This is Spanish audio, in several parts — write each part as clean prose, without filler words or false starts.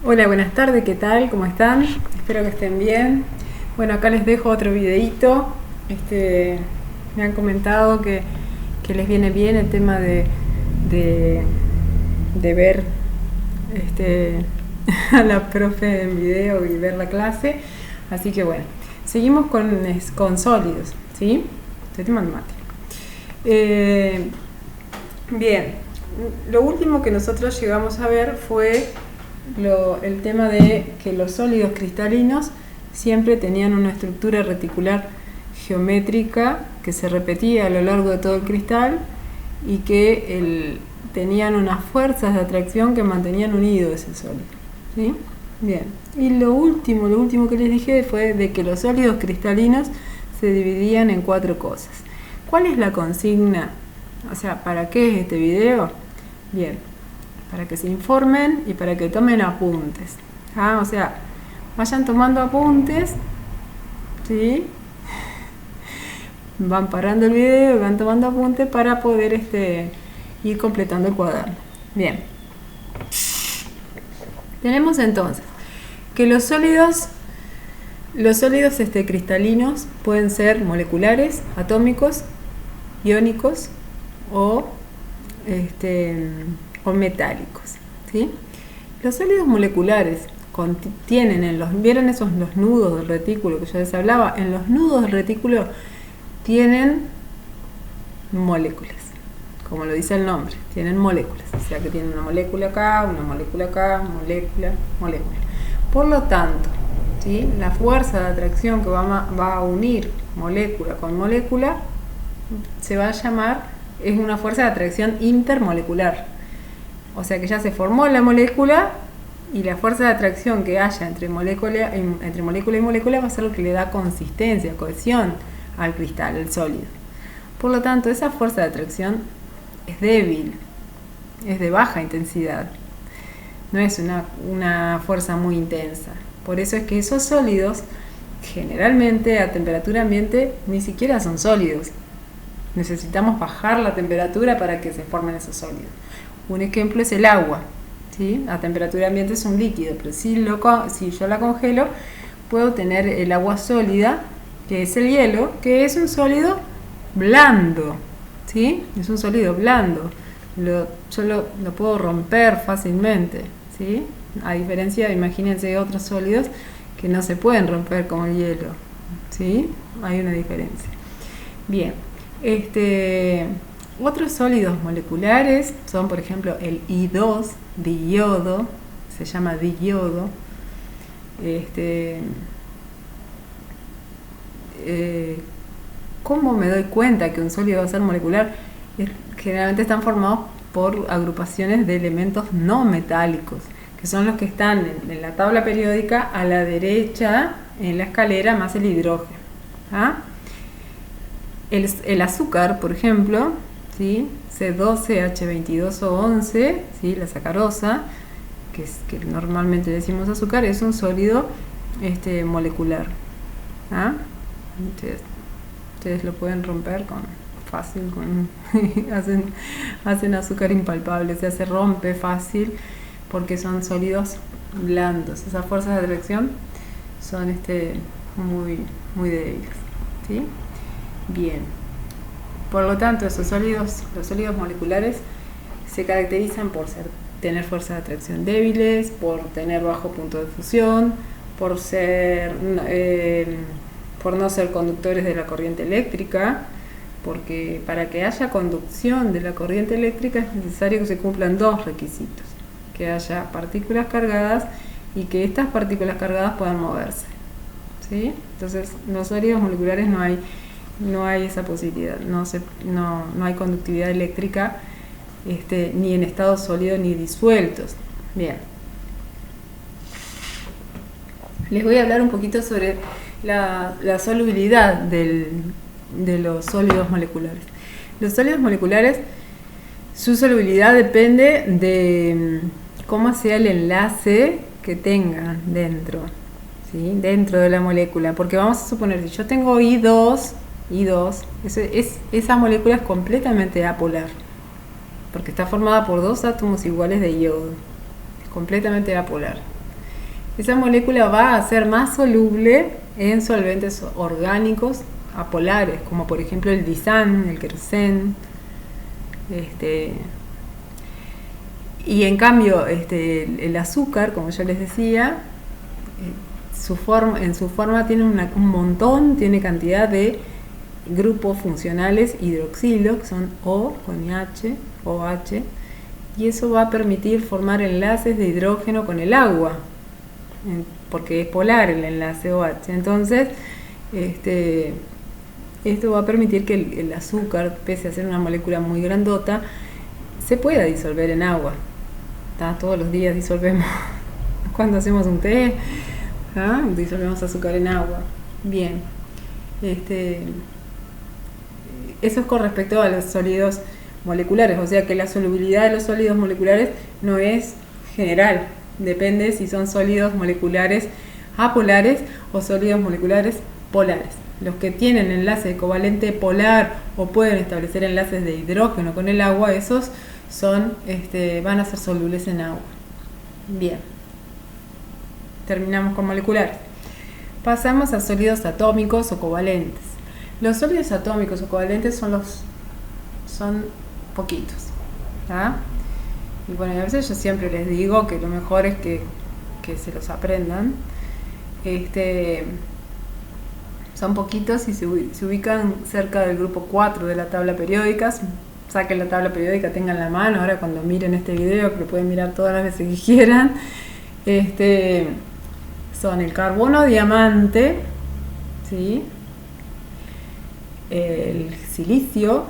Hola, buenas tardes, ¿qué tal? ¿Cómo están? Espero que estén bien. Bueno, acá les dejo otro videíto. Me han comentado que les viene bien el tema de, de ver este, a la profe en video y ver la clase. Así que bueno, seguimos con sólidos, ¿sí? Estoy tomando mate. Bien, lo último que nosotros llegamos a ver fue el tema de que los sólidos cristalinos siempre tenían una estructura reticular geométrica que se repetía a lo largo de todo el cristal y que tenían unas fuerzas de atracción que mantenían unido ese sólido, ¿sí? Bien, y lo último que les dije fue de que los sólidos cristalinos se dividían en 4 cosas. ¿Cuál es la consigna? O sea, ¿para qué es este video? Bien, para que se informen y para que tomen apuntes. O sea, vayan tomando apuntes, ¿sí? Van parando el video y van tomando apuntes para poder ir completando el cuaderno. Bien. Tenemos entonces que los sólidos cristalinos pueden ser moleculares, atómicos, iónicos o metálicos, ¿sí? Los sólidos moleculares tienen ¿vieron los nudos del retículo que yo les hablaba? En los nudos del retículo tienen moléculas, como lo dice el nombre, tienen moléculas, o sea que tienen una molécula acá, molécula. Por lo tanto, ¿sí? La fuerza de atracción que va a unir molécula con molécula se va a llamar, es una fuerza de atracción intermolecular. O sea que ya se formó la molécula y la fuerza de atracción que haya entre molécula y molécula va a ser lo que le da consistencia, cohesión al cristal, el sólido. Por lo tanto, esa fuerza de atracción es débil, es de baja intensidad, no es una fuerza muy intensa. Por eso es que esos sólidos, generalmente a temperatura ambiente, ni siquiera son sólidos. Necesitamos bajar la temperatura para que se formen esos sólidos. Un ejemplo es el agua, ¿sí? A temperatura ambiente es un líquido, pero si yo la congelo, puedo tener el agua sólida, que es el hielo, que es un sólido blando, ¿sí? Es un sólido blando. Yo lo puedo romper fácilmente, ¿sí? A diferencia, imagínense de otros sólidos que no se pueden romper como el hielo, ¿sí? Hay una diferencia. Bien, otros sólidos moleculares son, por ejemplo, el I2, diyodo, se llama diyodo. ¿Cómo me doy cuenta que un sólido va a ser molecular? Generalmente están formados por agrupaciones de elementos no metálicos, que son los que están en la tabla periódica a la derecha en la escalera más el hidrógeno. El azúcar, por ejemplo, ¿sí? C12H22O11, ¿sí? La sacarosa, que normalmente decimos azúcar, es un sólido molecular. Ustedes lo pueden romper fácil, hacen azúcar impalpable, se rompe fácil porque son sólidos blandos. Esas fuerzas de atracción son muy, muy débiles, ¿sí? Bien, por lo tanto los sólidos moleculares se caracterizan por tener fuerzas de atracción débiles, por tener bajo punto de fusión, por no ser conductores de la corriente eléctrica, porque para que haya conducción de la corriente eléctrica es necesario que se cumplan 2 requisitos: que haya partículas cargadas y que estas partículas cargadas puedan moverse, ¿sí? Entonces, los sólidos moleculares no hay esa posibilidad, no hay conductividad eléctrica ni en estado sólido ni disueltos. Bien, les voy a hablar un poquito sobre la solubilidad de los sólidos moleculares. Los sólidos moleculares, su solubilidad depende de cómo sea el enlace que tengan dentro, ¿sí? Dentro de la molécula, porque vamos a suponer, si yo tengo I2, esa molécula es completamente apolar, porque está formada por 2 átomos iguales de iodo, es completamente apolar. esa molécula va a ser más soluble en solventes orgánicos apolares, como por ejemplo el disan, el queroseno. Y en cambio el azúcar, como yo les decía, en su forma tiene un montón, tiene cantidad de grupos funcionales hidroxilo, que son O con H, OH, y eso va a permitir formar enlaces de hidrógeno con el agua, porque es polar el enlace OH. Entonces, esto va a permitir que el azúcar, pese a ser una molécula muy grandota, se pueda disolver en agua. Todos los días disolvemos, cuando hacemos un té, disolvemos azúcar en agua. Bien, eso es con respecto a los sólidos moleculares, o sea que la solubilidad de los sólidos moleculares no es general, depende si son sólidos moleculares apolares o sólidos moleculares polares. Los que tienen enlace covalente polar o pueden establecer enlaces de hidrógeno con el agua, esos van a ser solubles en agua. Bien, terminamos con moleculares. Pasamos a sólidos atómicos o covalentes. Los sólidos atómicos o covalentes son poquitos, ¿tá? Y bueno, a veces yo siempre les digo que lo mejor es que se los aprendan. Son poquitos y se ubican cerca del grupo 4 de la tabla periódica. Saquen la tabla periódica, tengan la mano, ahora cuando miren este video, que lo pueden mirar todas las veces que quieran. Son el carbono diamante, ¿sí? El silicio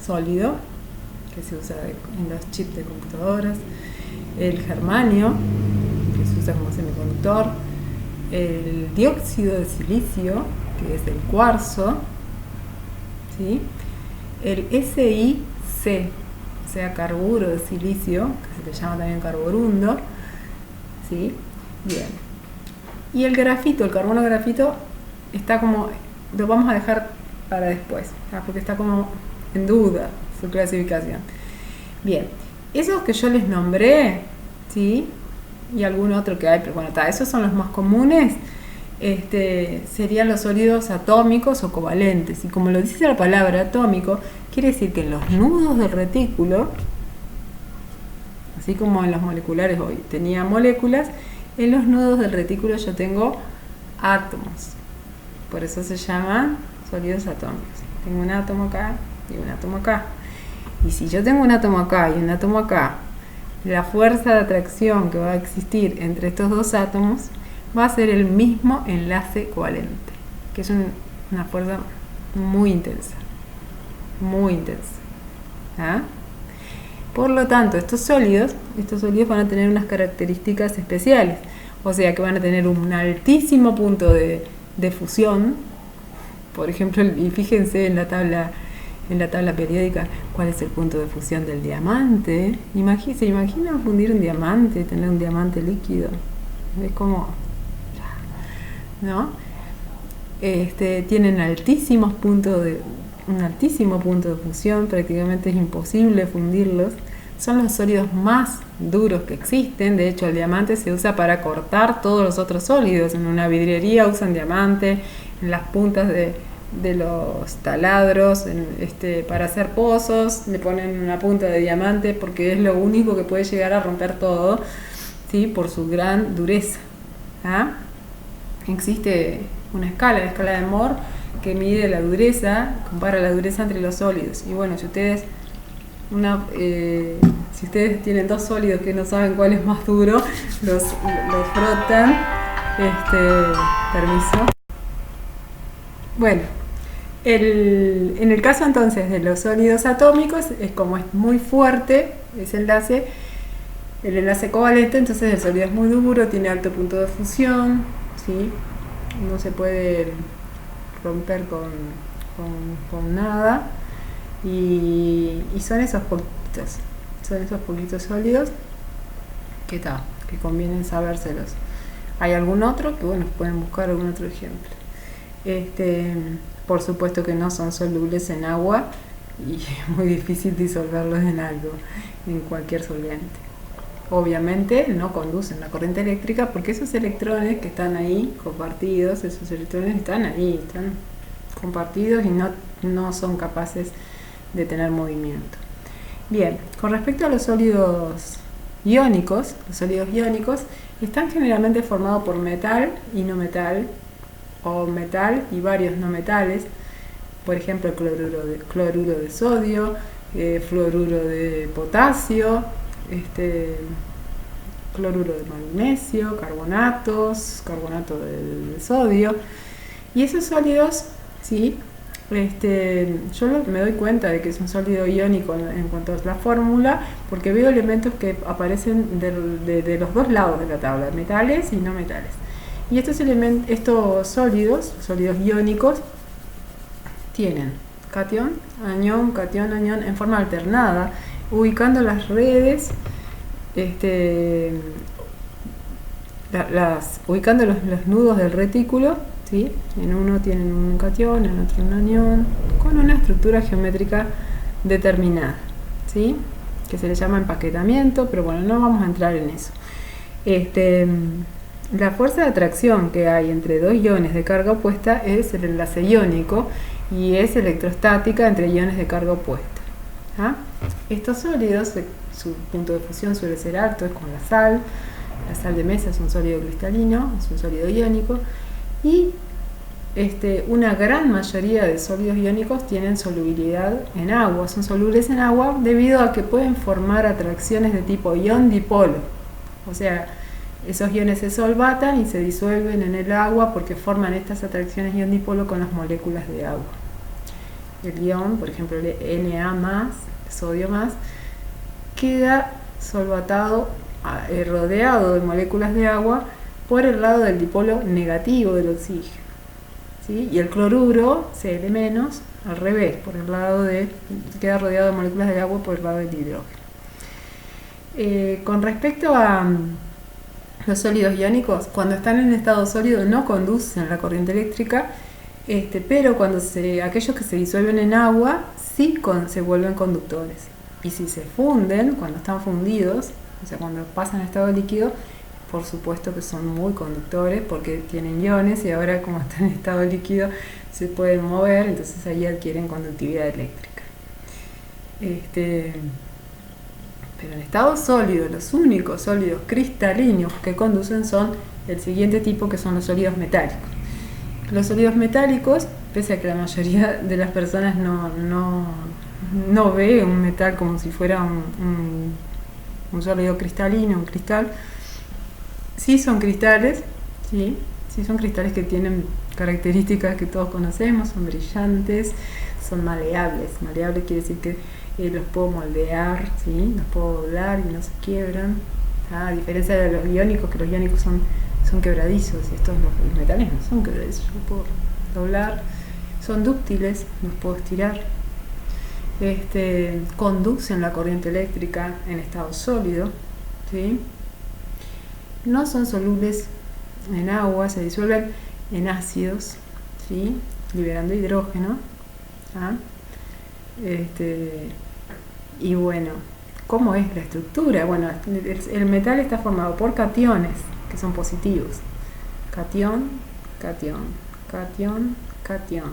sólido, que se usa en los chips de computadoras, el germanio, que se usa como semiconductor, el dióxido de silicio, que es el cuarzo, ¿sí? El SiC, o sea, carburo de silicio, que se le llama también carborundo, ¿sí? Bien. Y el grafito, el carbono grafito, está como, lo vamos a dejar para después, porque está como en duda su clasificación. Bien, esos que yo les nombré, ¿sí? Y algún otro que hay, pero bueno, esos son los más comunes. Serían los sólidos atómicos o covalentes, y como lo dice la palabra atómico, quiere decir que en los nudos del retículo, así como en los moleculares hoy tenía moléculas, en los nudos del retículo yo tengo átomos, por eso se llaman sólidos atómicos. Tengo un átomo acá y un átomo acá, y si yo tengo un átomo acá y un átomo acá, la fuerza de atracción que va a existir entre estos dos átomos va a ser el mismo enlace covalente, que es una fuerza muy intensa, muy intensa. Por lo tanto, estos sólidos van a tener unas características especiales, o sea que van a tener un altísimo punto de fusión. Por ejemplo, y fíjense en la tabla periódica cuál es el punto de fusión del diamante. ¿Se imaginan fundir un diamante, tener un diamante líquido? Es como, ¿no? Tienen un altísimo punto de fusión, prácticamente es imposible fundirlos. Son los sólidos más duros que existen. De hecho, el diamante se usa para cortar todos los otros sólidos. En una vidriería usan diamante, en las puntas de los taladros, para hacer pozos le ponen una punta de diamante, porque es lo único que puede llegar a romper todo, ¿sí? Por su gran dureza. Existe una escala de Mohs que mide la dureza, compara la dureza entre los sólidos. Y bueno, si ustedes tienen dos sólidos que no saben cuál es más duro, los frotan. Permiso. Bueno, en el caso entonces de los sólidos atómicos, es como es muy fuerte ese enlace, el enlace covalente, entonces el sólido es muy duro, tiene alto punto de fusión, ¿sí? No se puede romper con nada, y son esos poquitos sólidos que conviene sabérselos. ¿Hay algún otro? Que bueno, pueden buscar algún otro ejemplo. Por supuesto que no son solubles en agua y es muy difícil disolverlos en algo, en cualquier solvente. obviamente no conducen la corriente eléctrica porque esos electrones que están ahí compartidos, esos electrones están ahí, están compartidos y no son capaces de tener movimiento. Bien, con respecto a los sólidos iónicos, están generalmente formados por metal y no metal, o metal y varios no metales, por ejemplo cloruro de sodio, fluoruro de potasio, cloruro de magnesio, carbonato de sodio, y esos sólidos, ¿sí? Yo me doy cuenta de que es un sólido iónico en cuanto a la fórmula, porque veo elementos que aparecen de los dos lados de la tabla, metales y no metales. Y estos sólidos iónicos, tienen catión, anión, en forma alternada, ubicando las redes, ubicando los nudos del retículo, ¿sí? En uno tienen un catión, en otro un anión, con una estructura geométrica determinada, ¿sí? Que se le llama empaquetamiento, pero bueno, no vamos a entrar en eso. La fuerza de atracción que hay entre dos iones de carga opuesta es el enlace iónico y es electrostática entre iones de carga opuesta. ¿Ah? Estos sólidos, su punto de fusión suele ser alto, es como la sal de mesa es un sólido cristalino, es un sólido iónico, y una gran mayoría de sólidos iónicos tienen solubilidad en agua, son solubles en agua debido a que pueden formar atracciones de tipo ión-dipolo, o sea, esos iones se solvatan y se disuelven en el agua porque forman estas atracciones ión-dipolo con las moléculas de agua. El ión, por ejemplo el Na+, sodio más, queda solvatado, rodeado de moléculas de agua por el lado del dipolo negativo del oxígeno, ¿sí? Y el cloruro, Cl-, al revés, queda rodeado de moléculas de agua por el lado del hidrógeno. Con respecto a los sólidos iónicos, cuando están en estado sólido no conducen la corriente eléctrica, pero aquellos que se disuelven en agua sí se vuelven conductores. Y si se funden, cuando están fundidos, o sea, cuando pasan a estado líquido, por supuesto que son muy conductores porque tienen iones y ahora como están en estado líquido se pueden mover, entonces ahí adquieren conductividad eléctrica. Pero en estado sólido, los únicos sólidos cristalinos que conducen son el siguiente tipo, que son los sólidos metálicos. Los sólidos metálicos, pese a que la mayoría de las personas no ve un metal como si fuera un sólido cristalino, un cristal, sí son cristales, sí son cristales que tienen características que todos conocemos, son brillantes, son maleables. Maleable quiere decir que los puedo moldear, ¿sí? Los puedo doblar y no se quiebran, a diferencia de los iónicos, que los iónicos son quebradizos, y estos los metales no son quebradizos, yo los puedo doblar, son dúctiles, los puedo estirar, conducen la corriente eléctrica en estado sólido, ¿sí? No son solubles en agua, se disuelven en ácidos, ¿sí? Liberando hidrógeno, ¿ah? Y bueno, ¿cómo es la estructura? Bueno, el metal está formado por cationes, que son positivos. Catión, catión, catión, catión.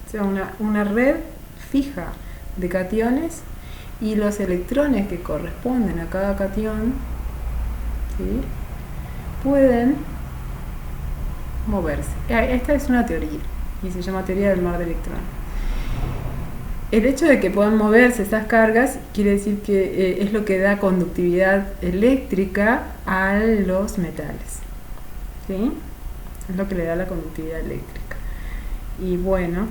O sea, una red fija de cationes, y los electrones que corresponden a cada catión, ¿sí? Pueden moverse. Esta es una teoría y se llama teoría del mar de electrones. El hecho de que puedan moverse estas cargas quiere decir que es lo que da conductividad eléctrica a los metales, ¿sí? Es lo que le da la conductividad eléctrica. Y bueno,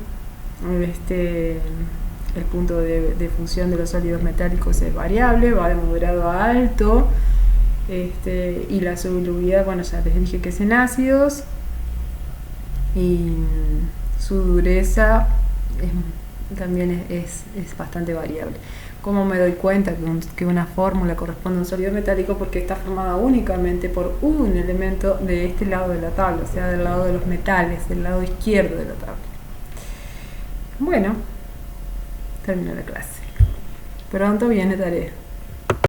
el punto de función de los sólidos metálicos es variable, va de moderado a alto, y la solubilidad, bueno, ya les dije que es en ácidos, y su dureza también es bastante variable. ¿Cómo me doy cuenta que una fórmula corresponde a un sólido metálico? Porque está formada únicamente por un elemento de este lado de la tabla, o sea, del lado de los metales, del lado izquierdo de la tabla. Bueno, terminó la clase. Pronto viene tarea.